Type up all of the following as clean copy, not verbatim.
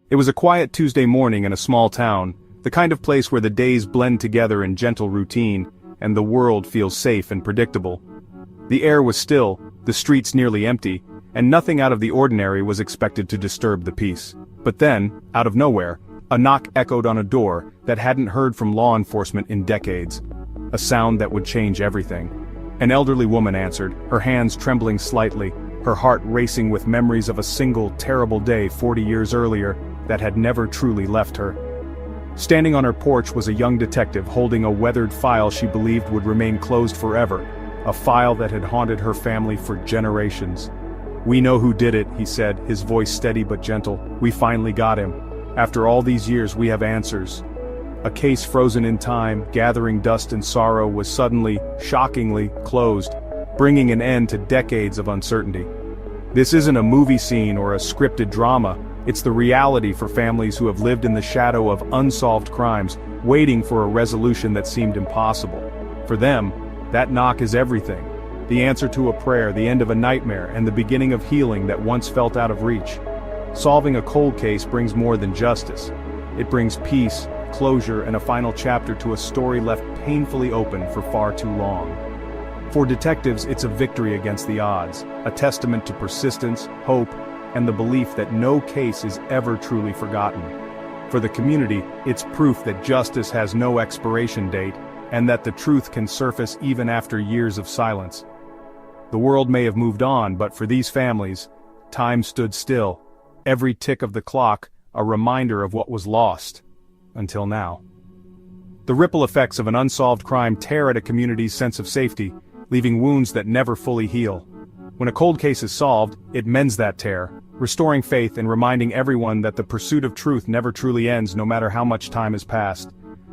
It was a quiet Tuesday morning in a small town, the kind of place where the days blend together in gentle routine, and the world feels safe and predictable. The air was still, the streets nearly empty, and nothing out of the ordinary was expected to disturb the peace. But then, out of nowhere, a knock echoed on a door that hadn't heard from law enforcement in decades. A sound that would change everything. An elderly woman answered, her hands trembling slightly, her heart racing with memories of a single terrible day 40 years earlier that had never truly left her. Standing on her porch was a young detective holding a weathered file she believed would remain closed forever, a file that had haunted her family for generations. "We know who did it," he said, his voice steady but gentle. "We finally got him. After all these years we have answers." A case frozen in time, gathering dust and sorrow, was suddenly, shockingly, closed, bringing an end to decades of uncertainty. This isn't a movie scene or a scripted drama, it's the reality for families who have lived in the shadow of unsolved crimes, waiting for a resolution that seemed impossible. For them, that knock is everything. The answer to a prayer, the end of a nightmare, and the beginning of healing that once felt out of reach. Solving a cold case brings more than justice. It brings peace, closure, and a final chapter to a story left painfully open for far too long. For detectives, it's a victory against the odds, a testament to persistence, hope, and the belief that no case is ever truly forgotten. For the community, it's proof that justice has no expiration date, and that the truth can surface even after years of silence. The world may have moved on, but for these families, time stood still. Every tick of the clock, a reminder of what was lost. Until now. The ripple effects of an unsolved crime tear at a community's sense of safety, leaving wounds that never fully heal. When a cold case is solved, it mends that tear, restoring faith and reminding everyone that the pursuit of truth never truly ends no matter how much time has passed.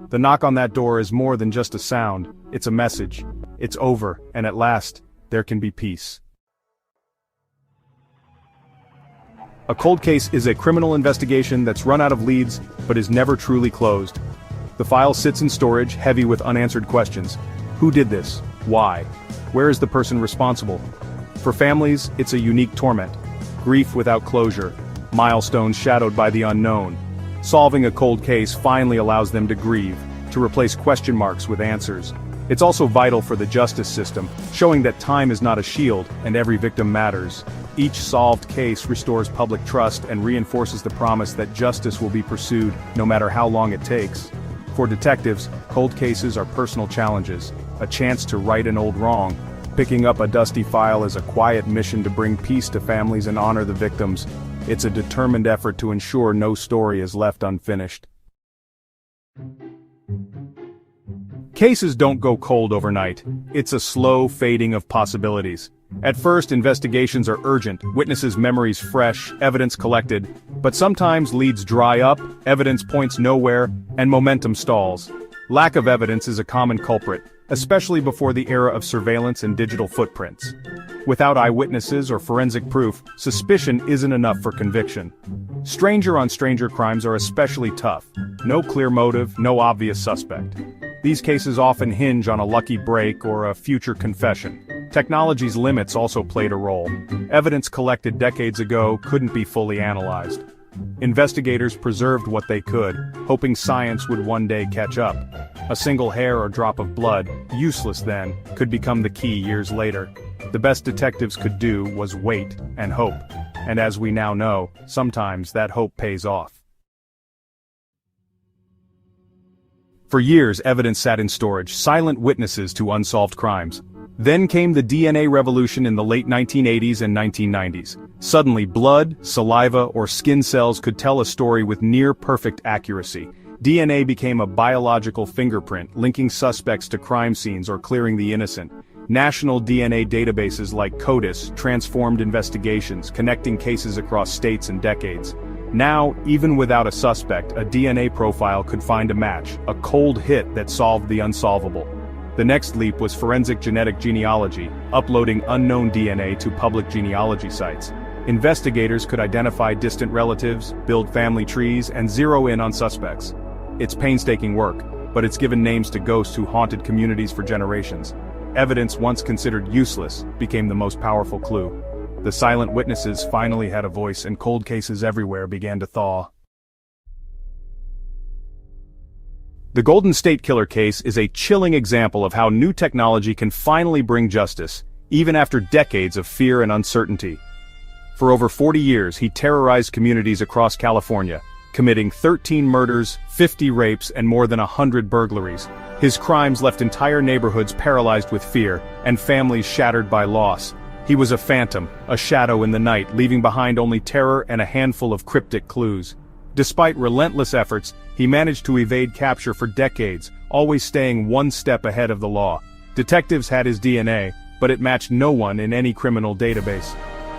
The knock on that door is more than just a sound, it's a message. It's over, and at last, there can be peace. A cold case is a criminal investigation that's run out of leads, but is never truly closed. The file sits in storage, heavy with unanswered questions. Who did this? Why? Where is the person responsible? For families, it's a unique torment. Grief without closure. Milestones shadowed by the unknown. Solving a cold case finally allows them to grieve, to replace question marks with answers. It's also vital for the justice system, showing that time is not a shield, and every victim matters. Each solved case restores public trust and reinforces the promise that justice will be pursued, no matter how long it takes. For detectives, cold cases are personal challenges, a chance to right an old wrong. Picking up a dusty file is a quiet mission to bring peace to families and honor the victims. It's a determined effort to ensure no story is left unfinished. Cases don't go cold overnight. It's a slow fading of possibilities. At first, investigations are urgent, witnesses' memories fresh, evidence collected. But sometimes leads dry up, evidence points nowhere, and momentum stalls. Lack of evidence is a common culprit, especially before the era of surveillance and digital footprints. Without eyewitnesses or forensic proof, suspicion isn't enough for conviction. Stranger-on-stranger crimes are especially tough. No clear motive, no obvious suspect. These cases often hinge on a lucky break or a future confession. Technology's limits also played a role. Evidence collected decades ago couldn't be fully analyzed. Investigators preserved what they could, hoping science would one day catch up. A single hair or drop of blood, useless then, could become the key years later. The best detectives could do was wait and hope. And as we now know, sometimes that hope pays off. For years, evidence sat in storage, silent witnesses to unsolved crimes. Then came the DNA revolution in the late 1980s and 1990s. Suddenly, blood, saliva, or skin cells could tell a story with near-perfect accuracy. DNA became a biological fingerprint, linking suspects to crime scenes or clearing the innocent. National DNA databases like CODIS transformed investigations, connecting cases across states and decades. Now, even without a suspect, a DNA profile could find a match, a cold hit that solved the unsolvable. The next leap was forensic genetic genealogy, uploading unknown DNA to public genealogy sites. Investigators could identify distant relatives, build family trees, and zero in on suspects. It's painstaking work, but it's given names to ghosts who haunted communities for generations. Evidence once considered useless became the most powerful clue. The silent witnesses finally had a voice, and cold cases everywhere began to thaw. The Golden State Killer case is a chilling example of how new technology can finally bring justice, even after decades of fear and uncertainty. For over 40 years, he terrorized communities across California, committing 13 murders, 50 rapes, and more than 100 burglaries. His crimes left entire neighborhoods paralyzed with fear, and families shattered by loss. He was a phantom, a shadow in the night, leaving behind only terror and a handful of cryptic clues. Despite relentless efforts, he managed to evade capture for decades, always staying one step ahead of the law. Detectives had his DNA, but it matched no one in any criminal database.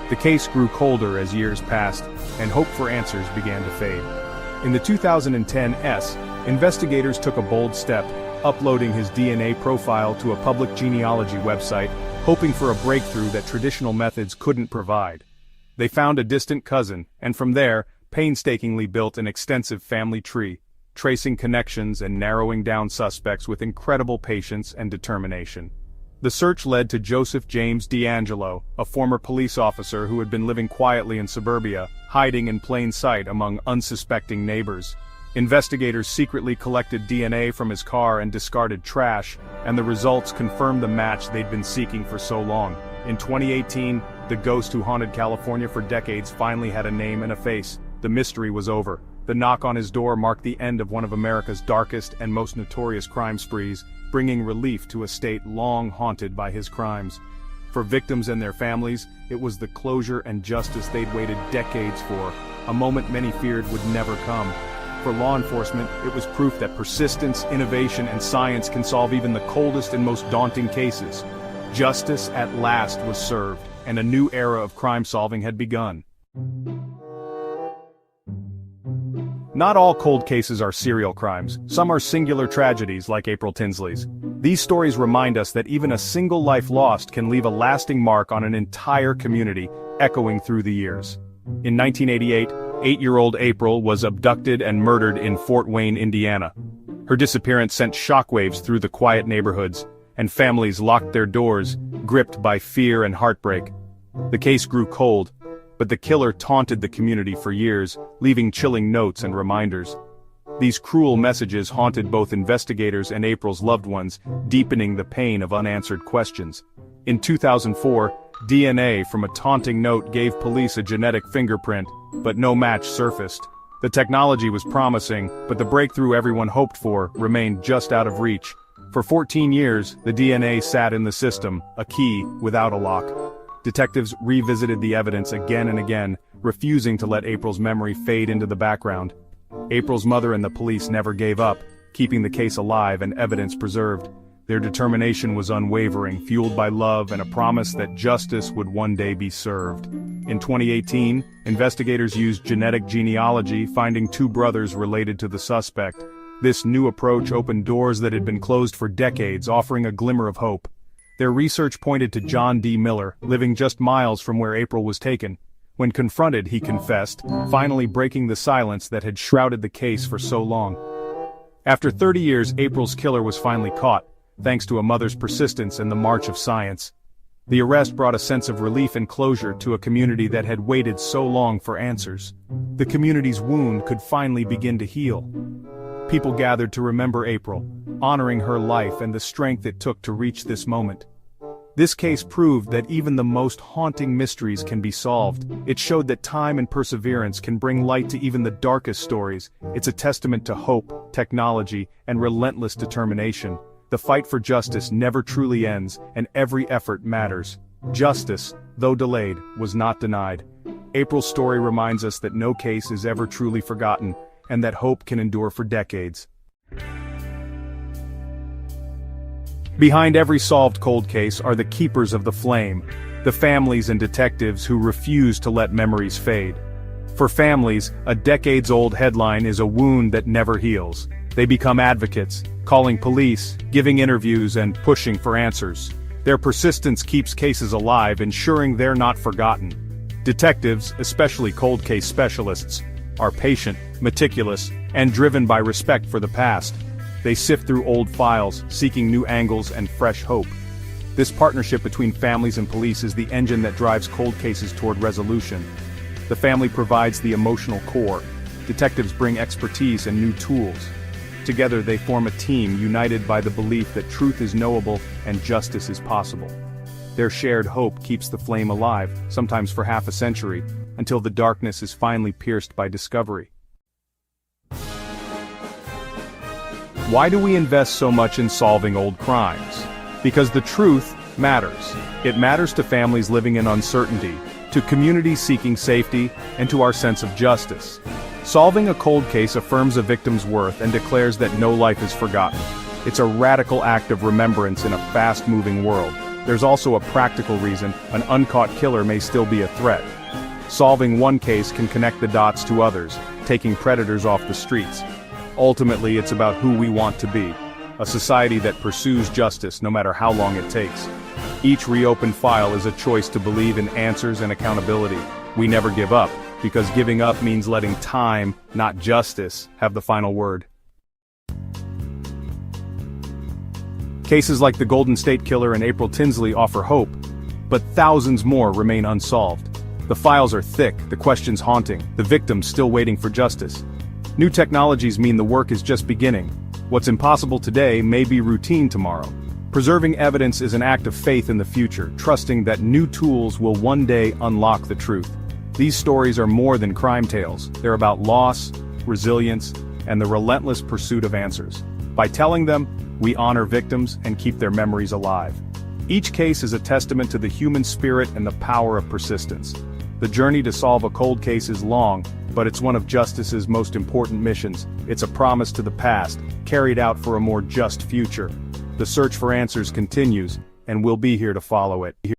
The case grew colder as years passed, and hope for answers began to fade. In the 2010s, investigators took a bold step, uploading his DNA profile to a public genealogy website, hoping for a breakthrough that traditional methods couldn't provide. They found a distant cousin, and from there, painstakingly built an extensive family tree, tracing connections and narrowing down suspects with incredible patience and determination. The search led to Joseph James D'Angelo, a former police officer who had been living quietly in suburbia, hiding in plain sight among unsuspecting neighbors. Investigators secretly collected DNA from his car and discarded trash, and the results confirmed the match they'd been seeking for so long. In 2018, the ghost who haunted California for decades finally had a name and a face. The mystery was over. The knock on his door marked the end of one of America's darkest and most notorious crime sprees, bringing relief to a state long haunted by his crimes. For victims and their families, it was the closure and justice they'd waited decades for, a moment many feared would never come. For law enforcement, it was proof that persistence, innovation, and science can solve even the coldest and most daunting cases. Justice at last was served, and a new era of crime solving had begun. Not all cold cases are serial crimes. Some are singular tragedies like April Tinsley's. These stories remind us that even a single life lost can leave a lasting mark on an entire community, echoing through the years. In 1988, 8-year-old April was abducted and murdered in Fort Wayne, Indiana. Her disappearance sent shockwaves through the quiet neighborhoods, and families locked their doors, gripped by fear and heartbreak. The case grew cold, but the killer taunted the community for years, leaving chilling notes and reminders. These cruel messages haunted both investigators and April's loved ones, deepening the pain of unanswered questions. In 2004, DNA from a taunting note gave police a genetic fingerprint, but no match surfaced. The technology was promising, but the breakthrough everyone hoped for remained just out of reach. For 14 years, the DNA sat in the system, a key without a lock. Detectives revisited the evidence again and again, refusing to let April's memory fade into the background. April's mother and the police never gave up, keeping the case alive and evidence preserved. Their determination was unwavering, fueled by love and a promise that justice would one day be served. In 2018, investigators used genetic genealogy, finding 2 brothers related to the suspect. This new approach opened doors that had been closed for decades, offering a glimmer of hope. Their research pointed to John D. Miller, living just miles from where April was taken. When confronted, he confessed, finally breaking the silence that had shrouded the case for so long. After 30 years, April's killer was finally caught, thanks to a mother's persistence and the march of science. The arrest brought a sense of relief and closure to a community that had waited so long for answers. The community's wound could finally begin to heal. People gathered to remember April, honoring her life and the strength it took to reach this moment. This case proved that even the most haunting mysteries can be solved. It showed that time and perseverance can bring light to even the darkest stories. It's a testament to hope, technology, and relentless determination. The fight for justice never truly ends, and every effort matters. Justice, though delayed, was not denied. April's story reminds us that no case is ever truly forgotten, and that hope can endure for decades. Behind every solved cold case are the keepers of the flame, the families and detectives who refuse to let memories fade. For families, a decades-old headline is a wound that never heals. They become advocates, calling police, giving interviews, and pushing for answers. Their persistence keeps cases alive, ensuring they're not forgotten. Detectives, especially cold case specialists, are patient, meticulous, and driven by respect for the past. They sift through old files, seeking new angles and fresh hope. This partnership between families and police is the engine that drives cold cases toward resolution. The family provides the emotional core. Detectives bring expertise and new tools. Together they form a team united by the belief that truth is knowable and justice is possible. Their shared hope keeps the flame alive, sometimes for half a century, until the darkness is finally pierced by discovery. Why do we invest so much in solving old crimes? Because the truth matters. It matters to families living in uncertainty, to communities seeking safety, and to our sense of justice. Solving a cold case affirms a victim's worth and declares that no life is forgotten. It's a radical act of remembrance in a fast-moving world. There's also a practical reason: an uncaught killer may still be a threat. Solving one case can connect the dots to others, taking predators off the streets. Ultimately, it's about who we want to be. A society that pursues justice no matter how long it takes. Each reopened file is a choice to believe in answers and accountability. We never give up, because giving up means letting time, not justice, have the final word. Cases like the Golden State Killer and April Tinsley offer hope, but thousands more remain unsolved. The files are thick, the questions haunting, the victims still waiting for justice. New technologies mean the work is just beginning. What's impossible today may be routine tomorrow. Preserving evidence is an act of faith in the future, trusting that new tools will one day unlock the truth. These stories are more than crime tales. They're about loss, resilience, and the relentless pursuit of answers. By telling them, we honor victims and keep their memories alive. Each case is a testament to the human spirit and the power of persistence. The journey to solve a cold case is long, but it's one of justice's most important missions. It's a promise to the past, carried out for a more just future. The search for answers continues, and we'll be here to follow it.